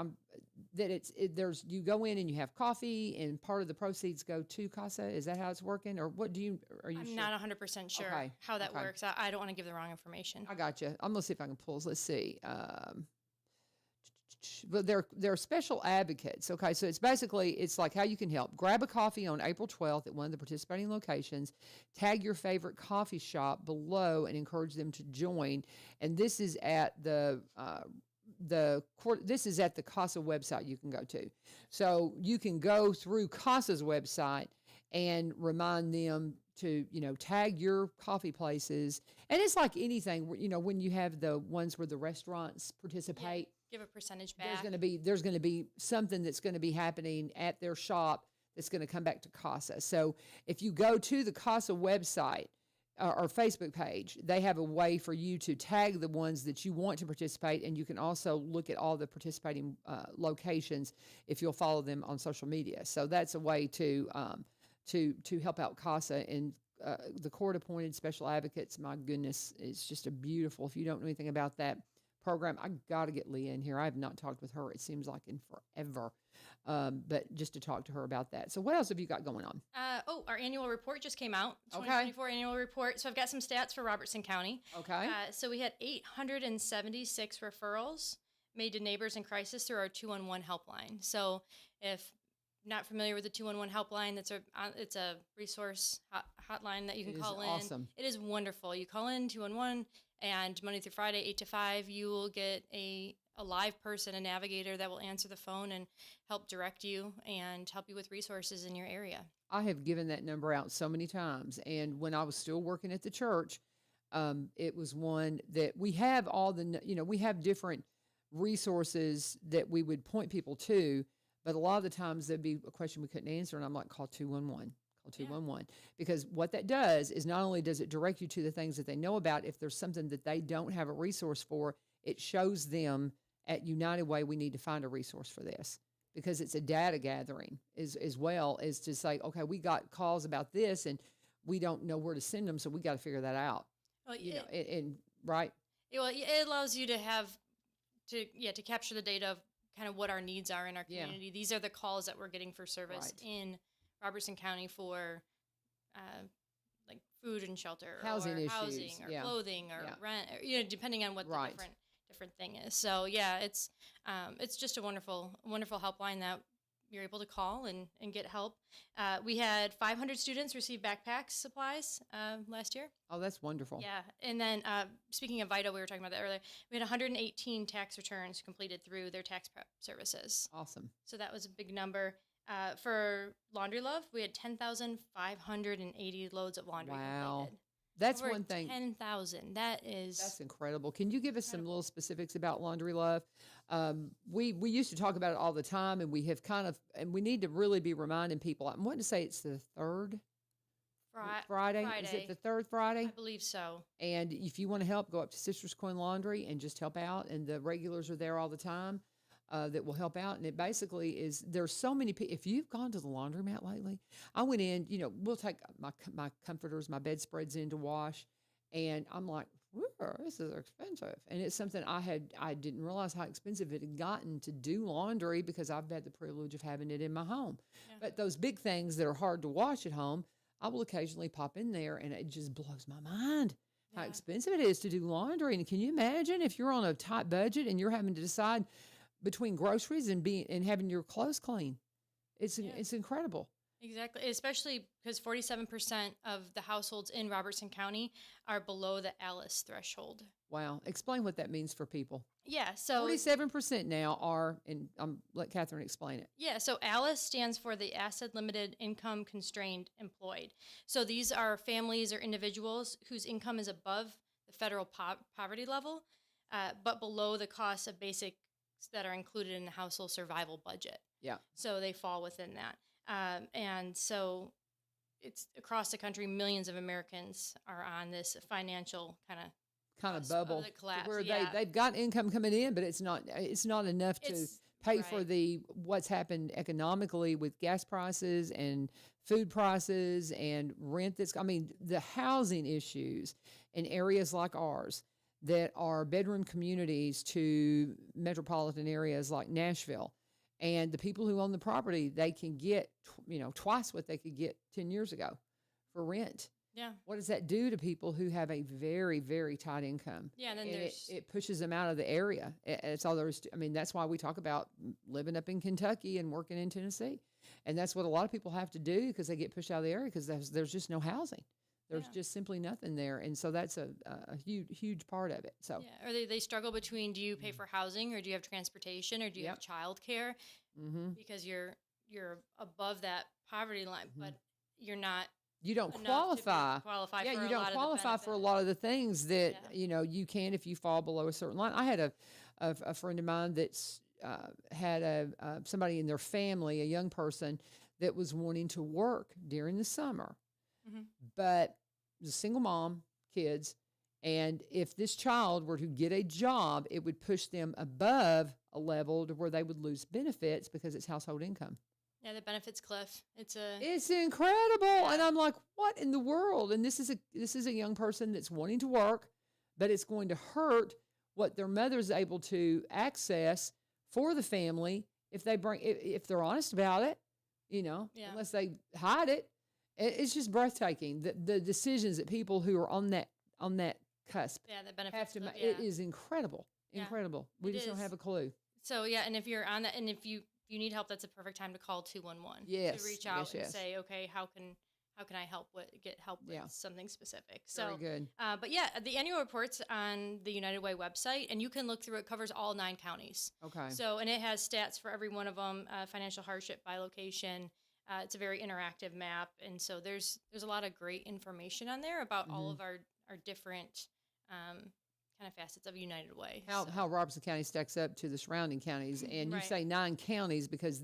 you go in and you have coffee, and part of the proceeds go to Casa. Is that how it's working, or what? Are you I'm sure? not 100% sure Okay, how that okay. works. I don't want to give the wrong information. I got you. I'm gonna see if I can pull. Let's see. But they're special advocates. Okay, so it's like how you can help. Grab a coffee on April 12th at one of the participating locations. Tag your favorite coffee shop below and encourage them to join. And this is at this is at the Casa website you can go to. So you can go through Casa's website and remind them to, tag your coffee places. And it's like anything, when you have the ones where the restaurants participate, Give a percentage back. there's going to be something that's going to be happening at their shop that's going to come back to Casa. So if you go to the Casa website or Facebook page, they have a way for you to tag the ones that you want to participate, and you can also look at all the participating locations if you'll follow them on social media. So that's a way to help out Casa. And the court-appointed special advocates, my goodness, it's just a beautiful. If you don't know anything about that program, I got to get Leah in here. I have not talked with her, it seems like, in forever. But just to talk to her about that. So what else have you got going on? Our annual report just came out, Okay. 2024 annual report. So I've got some stats for Robertson County. Okay. So we had 876 referrals made to neighbors in crisis through our 211 helpline. So if not familiar with the 211 helpline, it's a resource hotline that you can It is call in. awesome. It is wonderful. You call in 211, and Monday through Friday, 8 to 5, you will get a live person, a navigator that will answer the phone and help direct you and help you with resources in your area. I have given that number out so many times. And when I was still working at the church, it was one that we have we have different resources that we would point people to, but a lot of the times there'd be a question we couldn't answer, and I'm like, call 211. Call 211. Because what that does is not only does it direct you to the things that they know about, if there's something that they don't have a resource for, it shows them at United Way, we need to find a resource for this, because it's a data gathering as well as to say, okay, we got calls about this and we don't know where to send them, so we got to figure that out. Well, Right? It allows you to to capture the data of kind of what our needs are in our community. These are the calls that we're getting for service in Robertson County for like food and shelter, Housing or issues, housing, or clothing, or rent, or, depending on what the different thing is. So it's just a wonderful helpline that you're able to call and get help. We had 500 students receive backpack supplies last year. Oh, that's wonderful. Yeah. And then speaking of VITA, we were talking about that earlier. We had 118 tax returns completed through their tax prep services. Awesome. So that was a big number. For Laundry Love, we had 10,580 loads of laundry Wow. completed. That's Over one thing. 10,000. That's incredible. Can you give us some little specifics about Laundry Love? We used to talk about it all the time, and we have and we need to really be reminding people. I'm wanting to say it's the third Friday. Is it the third Friday? I believe so. And if you want to help, go up to Sisters Coin Laundry and just help out. And the regulars are there all the time that will help out. And it basically is, there's so many people. If you've gone to the laundromat lately, I went in, we'll take my comforters, my bedspreads in to wash. And I'm like, this is expensive. And it's something I didn't realize how expensive it had gotten to do laundry because I've had the privilege of having it in my home. Yeah. But those big things that are hard to wash at home, I will occasionally pop in there, and it just blows my mind how expensive it is to do laundry. And can you imagine if you're on a tight budget and you're having to decide between groceries and having your clothes clean? It's incredible. Exactly, especially because 47% of the households in Robertson County are below the ALICE threshold. Wow. Explain what that means for people. Yeah, so 47% now are, and let Kathryn explain it. Yeah, so ALICE stands for the Asset Limited Income Constrained Employed. So these are families or individuals whose income is above the federal poverty level, but below the cost of basics that are included in the household survival budget. Yeah. So they fall within that. And so it's across the country, millions of Americans are on this financial kind of bubble collapse, where they've got income coming in, but it's not enough to pay for what's happened economically with gas prices and food prices and rent. The housing issues in areas like ours that are bedroom communities to metropolitan areas like Nashville. And the people who own the property, they can get, twice what they could get 10 years ago for rent. Yeah. What does that do to people who have a very, very tight income? Yeah, and then it pushes them out of the area. It's all there is to, that's why we talk about living up in Kentucky and working in Tennessee. And that's what a lot of people have to do because they get pushed out of the area because there's just no housing. There's just simply nothing there. And so that's a huge, huge part of it. So or they struggle between, do you pay for housing or do you have transportation or do you have childcare? Mm-hmm. Because you're above that poverty line, but you're not. You don't qualify. You don't qualify for a lot of the things that you can if you fall below a certain line. I had a friend of mine that's had somebody in their family, a young person that was wanting to work during the summer. Mm-hmm. But was a single mom, kids, and if this child were to get a job, it would push them above a level to where they would lose benefits because it's household income. Yeah, the benefits cliff. It's incredible, and I'm like, what in the world? And this is a young person that's wanting to work, but it's going to hurt what their mother's able to access for the family if they're honest about it, unless they hide it. It's just breathtaking. The decisions that people who are on that cusp the benefits have to make. Yeah. It is incredible. We just don't have a clue. So and if you're on that, and if you need help, that's a perfect time to call 211. Yes, to reach out and say, okay, how can I help? Get help with something specific? So very good. But the annual report's on the United Way website, and you can look through it. Covers all 9 counties. Okay. So and it has stats for every one of them, financial hardship by location. It's a very interactive map, and so there's a lot of great information on there about all of our different kind of facets of United Way. How Robertson County stacks up to the surrounding counties, and you say 9 counties because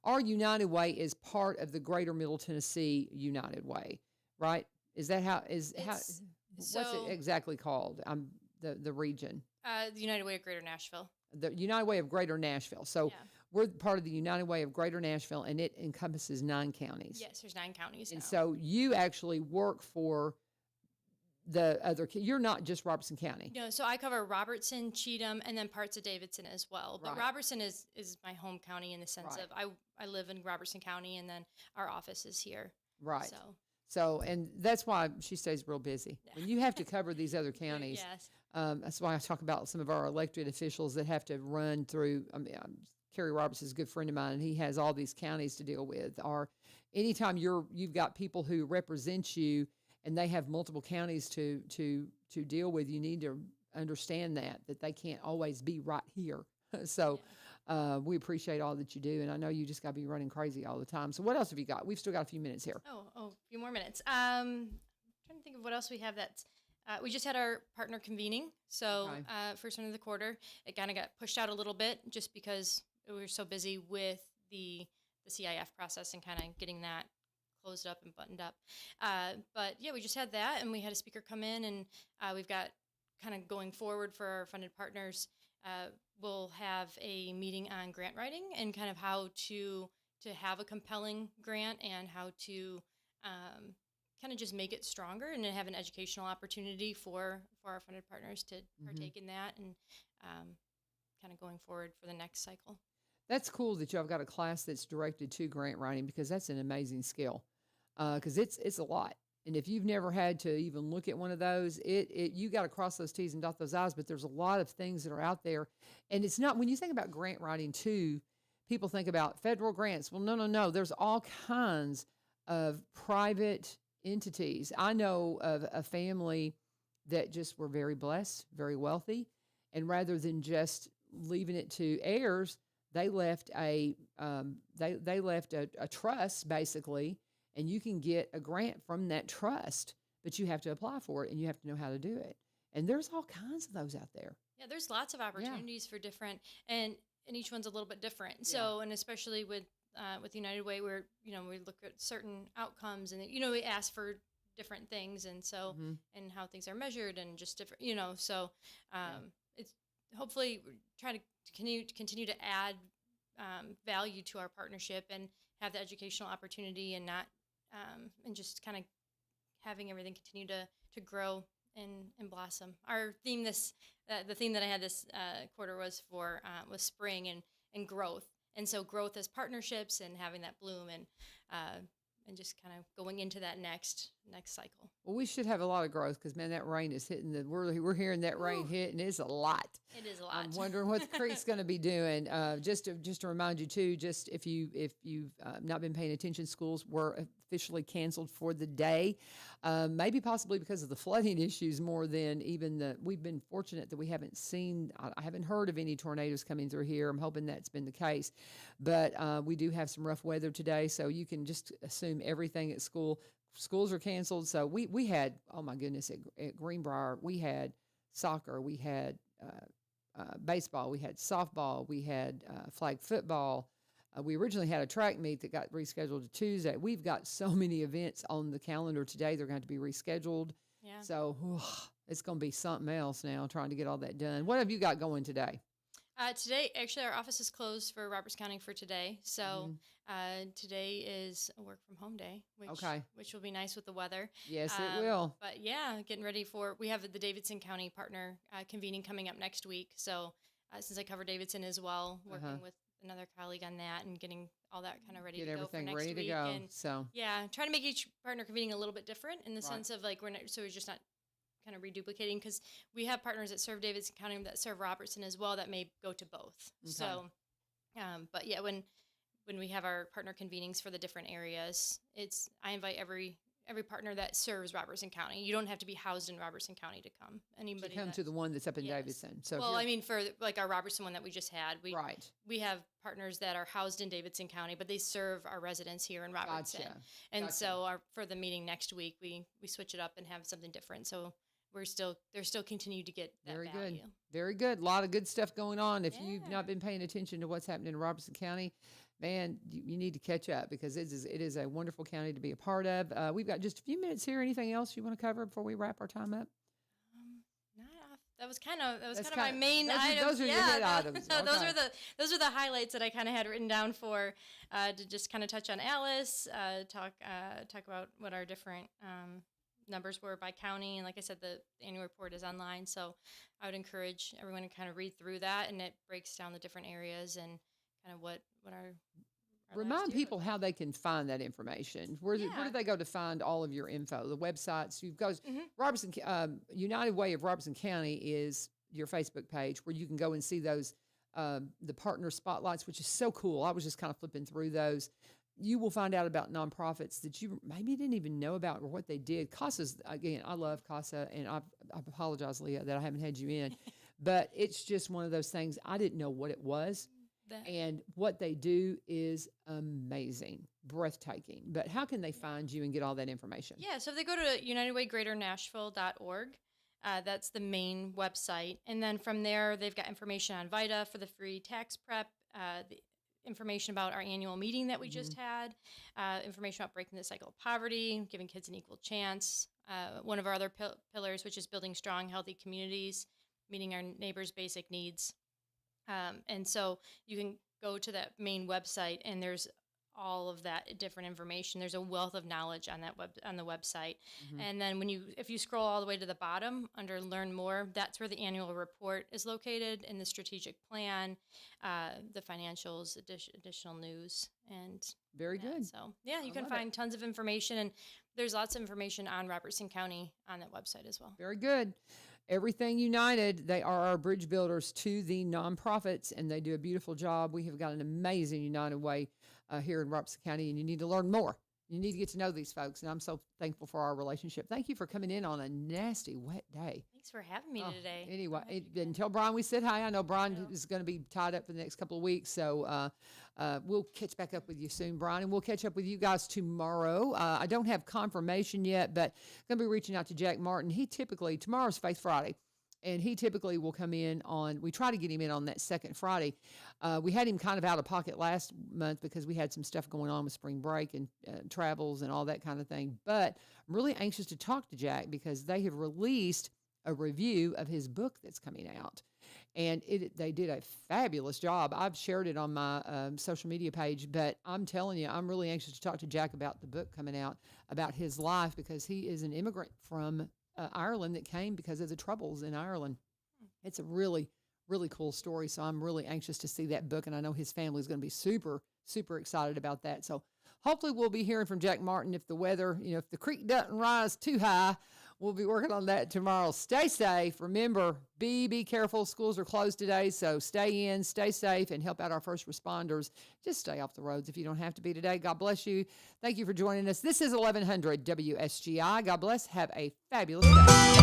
our United Way is part of the Greater Middle Tennessee United Way, right? Is that what's it exactly called? The region. The United Way of Greater Nashville. The United Way of Greater Nashville. So. Yeah. We're part of the United Way of Greater Nashville, and it encompasses 9 counties. Yes, there's 9 counties And now. so you actually work for the other, you're not just Robertson County. No, so I cover Robertson, Cheatham, and then parts of Davidson as well. But Robertson is my home county in the sense of I live in Robertson County, and then our office is here. Right. So, and that's why she stays real busy. Yeah. When you have to cover these other counties, that's why I talk about some of our elected officials that have to run through, Kerry Roberts is a good friend of mine, and he has all these counties to deal with. Or anytime you've got people who represent you and they have multiple counties to deal with, you need to understand that they can't always be right here. So we appreciate all that you do, and I know you just got to be running crazy all the time. So what else have you got? We've still got a few minutes here. Oh, a few more minutes. Trying trying to think of what else we have that's. We just had our partner convening, so Okay. first one of the quarter, it kind of got pushed out a little bit just because we were so busy with the CIF process and kind of getting that closed up and buttoned up. But yeah, we just had that, and we had a speaker come in, and we've got kind of going forward for our funded partners. We'll have a meeting on grant writing and kind of how to have a compelling grant and how to kind of just make it stronger and then have an educational opportunity for our funded partners to partake in that and kind of going forward for the next cycle. That's cool that y'all got a class that's directed to grant writing because that's an amazing skill. Because it's a lot, and if you've never had to even look at one of those, you got to cross those T's and dot those I's. But there's a lot of things that are out there, and it's not when you think about grant writing too. People think about federal grants. Well, no. There's all kinds of private entities. I know of a family that just were very blessed, very wealthy, and rather than just leaving it to heirs, they left a trust basically, and you can get a grant from that trust, but you have to apply for it and you have to know how to do it. And there's all kinds of those out there. Yeah, there's lots of opportunities for different, and each one's a little bit different. So, and especially with United Way, where we look at certain outcomes, and we ask for different things, and so and how things are measured, and just different, So, it's hopefully we're trying to continue to add value to our partnership and have the educational opportunity, and not and just kind of having everything continue to grow and blossom. Our theme the theme that I had this quarter was spring and growth, and so growth as partnerships and having that bloom and just kind of going into that next cycle. Well, we should have a lot of growth because, man, that rain is hitting we're hearing that rain hit, and it's a lot. It is a lot. I'm wondering what the creek's going to be doing. Just to remind you too, just if you've not been paying attention, schools were officially canceled for the day, maybe possibly because of the flooding issues more than even we've been fortunate that we haven't seen, I haven't heard of any tornadoes coming through here. I'm hoping that's been the case, but we do have some rough weather today, so you can just assume everything at schools are canceled. So we had, oh my goodness, at Greenbrier, we had soccer, we had baseball, we had softball, we had flag football. We originally had a track meet that got rescheduled to Tuesday. We've got so many events on the calendar today. They're going to be rescheduled. Yeah. So it's going to be something else now trying to get all that done. What have you got going today? Today, actually, our office is closed for Roberts County for today. So today is a work from home day, which will be nice with the weather. Yes, it will. But yeah, getting ready we have the Davidson County partner convening coming up next week. So since I cover Davidson as well, working with another colleague on that and getting all that kind of ready to go for next week. Get everything ready to go. Yeah, trying to make each partner convening a little bit different in the sense of like we're just not kind of reduplicating, because we have partners that serve Davidson County that serve Robertson as well that may go to both. Okay. So, but yeah, when we have our partner convenings for the different areas, I invite every partner that serves Robertson County. You don't have to be housed in Robertson County to come. Anybody to come to the one that's up in Davidson. So I mean, for like our Robertson one that we just had, we have partners that are housed in Davidson County, but they serve our residents here in Robertson. Gotcha. And so for the meeting next week, we switch it up and have something different. So they're still continue to get that Very value. good. Very good. A lot of good stuff going on. If you've not been paying attention to what's happening in Robertson County, man, you need to catch up because it is a wonderful county to be a part of. We've got just a few minutes here. Anything else you want to cover before we wrap our time up? That was kind of my main items. Those are your hit items. No, those are the highlights that I kind of had written down for to just kind of touch on Alice, talk about what our different numbers were by county, and like I said, the annual report is online, so I would encourage everyone to kind of read through that, and it breaks down the different areas and kind of what our remind people how they can find that information. Where do they go to find all of your info? The websites you've got. Robertson United Way of Robertson County is your Facebook page where you can go and see those the partner spotlights, which is so cool. I was just kind of flipping through those. You will find out about nonprofits that you maybe didn't even know about or what they did. CASA's, again, I love CASA, and I apologize, Leah, that I haven't had you in. But it's just one of those things. I didn't know what it was. And what they do is amazing. breathtaking. But how can they find you and get all that information? Yeah, so if they go to unitedwaygreaternashville.org, that's the main website. And then from there, they've got information on VITA for the free tax prep, the information about our annual meeting that we just had, information about breaking the cycle of poverty, giving kids an equal chance, one of our other pillars, which is building strong, healthy communities, meeting our neighbors' basic needs. And so you can go to that main website, and there's all of that different information. There's a wealth of knowledge on the website. And then if you scroll all the way to the bottom under Learn More, that's where the annual report is located, and the strategic plan, the financials, additional news, and Very good. So yeah, you I can love find tons of information, and there's lots of information on Robertson County on that website as well. Very good. Everything United, they are our bridge builders to the nonprofits, and they do a beautiful job. We have got an amazing United Way here in Robertson County, and you need to learn more. You need to get to know these folks, and I'm so thankful for our relationship. Thank you for coming in on a nasty, wet day. Thanks for having me today. Anyway, and tell Brian we said hi. I know Brian is going to be tied up for the next couple of weeks, so we'll catch back up with you soon, Brian, and we'll catch up with you guys tomorrow. I don't have confirmation yet, but I'm going to be reaching out to Jack Martin. Tomorrow's Faith Friday, and he typically will come in we try to get him in on that second Friday. We had him kind of out of pocket last month because we had some stuff going on with spring break and travels and all that kind of thing. But I'm really anxious to talk to Jack because they have released a review of his book that's coming out. And they did a fabulous job. I've shared it on my social media page, but I'm telling you, I'm really anxious to talk to Jack about the book coming out, about his life, because he is an immigrant from Ireland that came because of the troubles in Ireland. It's a really, really cool story. So I'm really anxious to see that book. And I know his family is going to be super, super excited about that. So hopefully we'll be hearing from Jack Martin if the weather, if the creek doesn't rise too high. We'll be working on that tomorrow. Stay safe. Remember, be careful. Schools are closed today, so stay in, stay safe, and help out our first responders. Just stay off the roads if you don't have to be today. God bless you. Thank you for joining us. This is 1100 WSGI. God bless. Have a fabulous day.